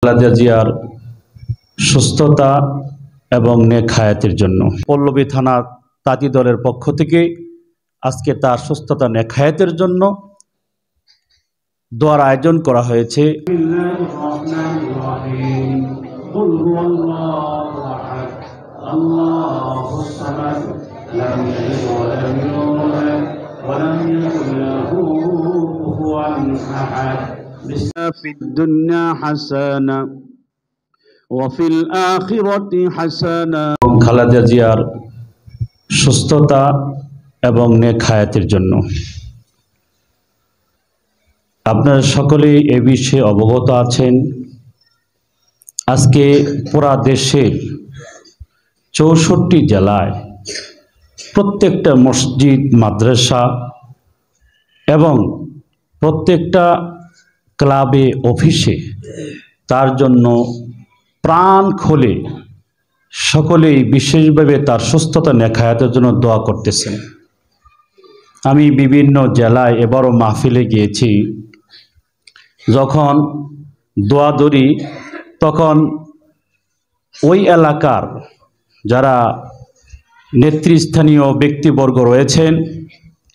খালেদা জিয়ার সুস্থতা এবং নেক হায়াতের জন্য পল্লবী থানা তাঁতি দলের পক্ষ থেকে আজকে তার সুস্থতা নেক হায়াতের জন্য দোয়ার আয়োজন করা হয়েছে। في الدنيا حسنة وفي الآخرة حسنة। খালেদা জিয়ার সুস্থতা এবং নেক হায়াতের জন্য আপনারা সকলেই এ বিষয়ে অবগত আছেন। আজকে পুরা দেশের 64 জেলায় প্রত্যেকটা মসজিদ, মাদ্রাসা এবং প্রত্যেকটা ক্লাবে, অফিসে তার জন্য প্রাণ খুলে সকলেই বিশেষভাবে তার সুস্থতা নেক হায়াতের জন্য দোয়া করতেছেন। আমি বিভিন্ন জেলায় এবারও মাহফিলে গিয়েছি। যখন দোয়া ধরি তখন ওই এলাকার যারা নেতৃস্থানীয় ব্যক্তিবর্গ রয়েছেন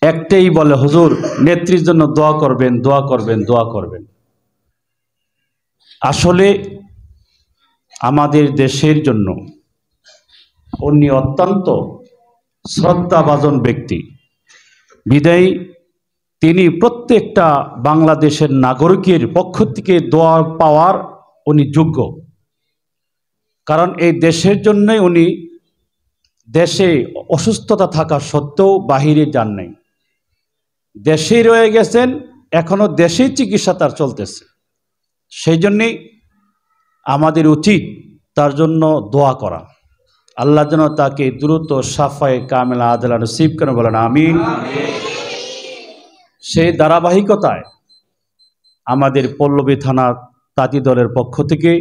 একটাই বলে, হুজুর নেত্রীর জন্য দোয়া করবেন, দোয়া করবেন, দোয়া করবেন। আসলে আমাদের দেশের জন্য উনি অত্যন্ত শ্রদ্ধাভাজন ব্যক্তি, বিদায়ী তিনি প্রত্যেকটা বাংলাদেশের নাগরিকের পক্ষ থেকে দোয়া পাওয়ার উনি যোগ্য। কারণ এই দেশের জন্যই উনি দেশে অসুস্থতা থাকা সত্ত্বেও বাহিরে যান নাই, দেশেই রয়ে গেছেন, এখনো দেশেই চিকিৎসা তার চলতেছে। সেই জন্যেই আমাদের উচিত তার জন্য দোয়া করা। আল্লাহ যেন তাকে দ্রুত শাফায়ে কামেলা আজলা নসিব কেন বলেন আমিন। সেই ধারাবাহিকতায় আমাদের পল্লবী থানা তাঁতি দলের পক্ষ থেকে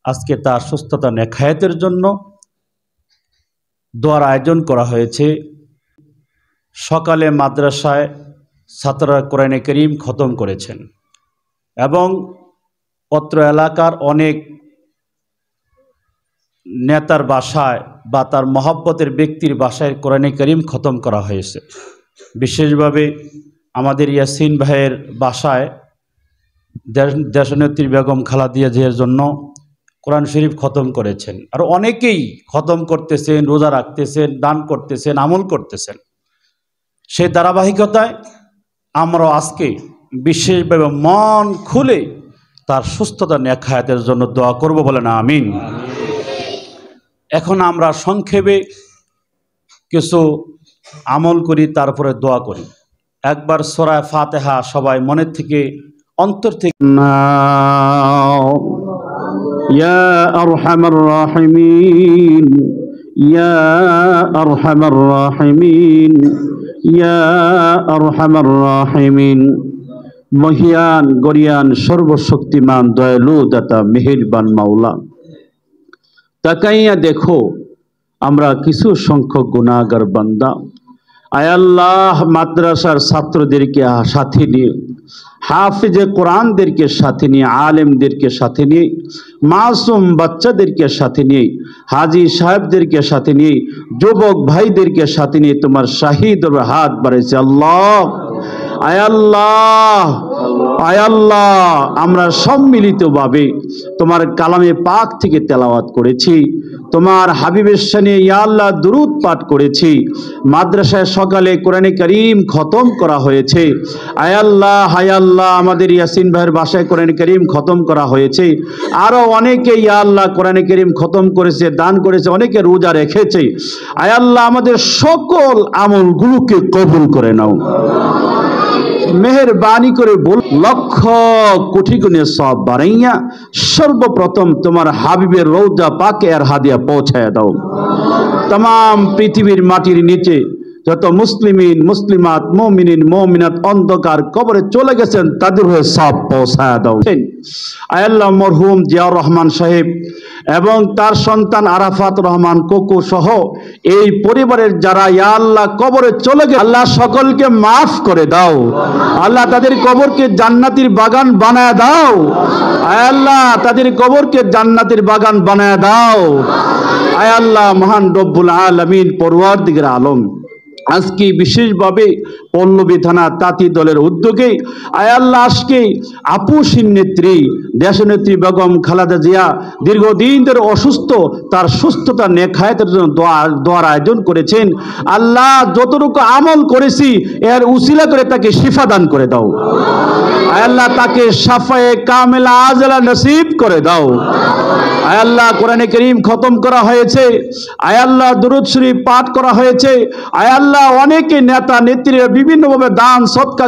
আজকে তার সুস্থতা নেক হায়াতের জন্য দোয়ার আয়োজন করা হয়েছে। সকালে মাদ্রাসায় ছাত্ররা কোরআনে কারীম খতম করেছেন এবং অত্র এলাকার অনেক নেতার বাসায় বা তার মহব্বতের ব্যক্তির বাসায় কোরআনে কারীম খতম করা হয়েছে। বিশেষভাবে আমাদের ইয়াসিন ভাইয়ের বাসায় দেশনেত্রী বেগম খালেদা জিয়ার জন্য কোরআন শরীফ খতম করেছেন। আর অনেকেই খতম করতেছেন, রোজা রাখতেছেন, দান করতেছেন, আমল করতেছেন। সেই ধারাবাহিকতায় আমরা আজকে বিশেষভাবে মন খুলে তার সুস্থতা নেক হায়াতের জন্য দোয়া করব বলেন আমিন। এখন আমরা সংক্ষেপে কিছু আমল করি, তারপরে দোয়া করি। একবার সূরা ফাতিহা সবাই মনের থেকে, অন্তর থেকে। ইয়া আরহামার রাহিমিন, ইয়া আরহামার রাহিমিন, ইয়া আরহামার রাহিমিন। মহিয়ান গরিয়ান সর্বশক্তিমান দয়ালু দাতা মেহেরবান মাওলা, তাকাইয়া দেখো আমরা কিছু সংখ্যক গুনাহগার বান্দা। আয় আল্লাহ, মাদ্রাসার ছাত্রদেরকে সাথে নিয়ে, হাফিজে কোরআনদেরকে সাথে নিয়ে, আলেমদেরকে সাথে নিয়ে, মাসুম বাচ্চাদেরকে সাথে নিয়ে, হাজি সাহেবদেরকে সাথে নিয়ে, যুবক ভাইদেরকে সাথে নিয়ে তোমার শাহিদ হাত বাড়াইছে। আল্লাহ, আয় আল্লাহ, আয় আল্লাহ, আমরা সম্মিলিতভাবে তোমার কালামে পাক থেকে তেলাওয়াত করেছি, তোমার হাবিবের শানে ইয়া আল্লাহ দুরূদ পাঠ করেছি, মাদ্রাসায় সকালে কোরআনে কারীম খতম করা হয়েছে। আয় আল্লাহ, হায় আল্লাহ, আমাদের ইয়াসিন ভাইয়ের বাসায় কোরআনে কারীম খতম করা হয়েছে। আরো অনেকে ইয়া আল্লাহ কোরআনে কারীম খতম করেছে, দান করেছে, অনেকে রোজা রেখেছে। আয় আল্লাহ, আমাদের সকল আমলগুলোকে কবুল করে নাও, মেহেরবানি করে বল, লক্ষ কোটি গুণে সব বাড়াইয়া সর্বপ্রথম তোমার হাবিবের রওজা পাকে আর হাদিয়া পৌঁছায় দাও। तमाम পৃথিবীর মাটির নিচে যত মুসলিমিন মুসলিমাত মুমিনিন মুমিনাত অন্ধকার কবরে চলে গেছেন তাদের হয়ে সব পৌঁছায় দাও। আয় আল্লাহ, মরহুম জিয়াউর রহমান সাহেব এবং তার সন্তান আরাফাত রহমান কোকো সহ এই পরিবারের যারা ইয়া আল্লাহ কবরে চলে গেছে, আল্লাহ সকলকে মাফ করে দাও। আল্লাহ তাদের কবরকে জান্নাতের বাগান বানায় দাও। আয় আল্লাহ তাদের কবরকে জান্নাতের বাগান বানায় দাও। আয় আল্লাহ মহান রব্বুল আলামিন পরওয়ারদিগার আলম, আজকে বিশেষভাবে পল্লবী থানা তাঁতি দলের উদ্যোগে আয় আল্লাহ আজকে আপুসীন নেত্রী দেশনেত্রী বেগম খালেদা জিয়া দীর্ঘদিন ধরে অসুস্থ, তার সুস্থতা নেখায়েতের জন্য দোয়ার আয়োজন করেছেন। আল্লাহ যতটুকু আমল করেছি এর উসিলা করে তাকে শিফা দান করে দাও। আয় আল্লাহ তাকে শাফায়ে কামেলা আজলা নসিব করে দাও। আয় আল্লাহ কোরআনে কারীম খতম করা হয়েছে, আয় আল্লাহ দুরূদ শরীফ পাঠ করা হয়েছে, আয় আল্লাহ অনেকে নেতা নেত্রীরা বিভিন্নভাবে দান সদকা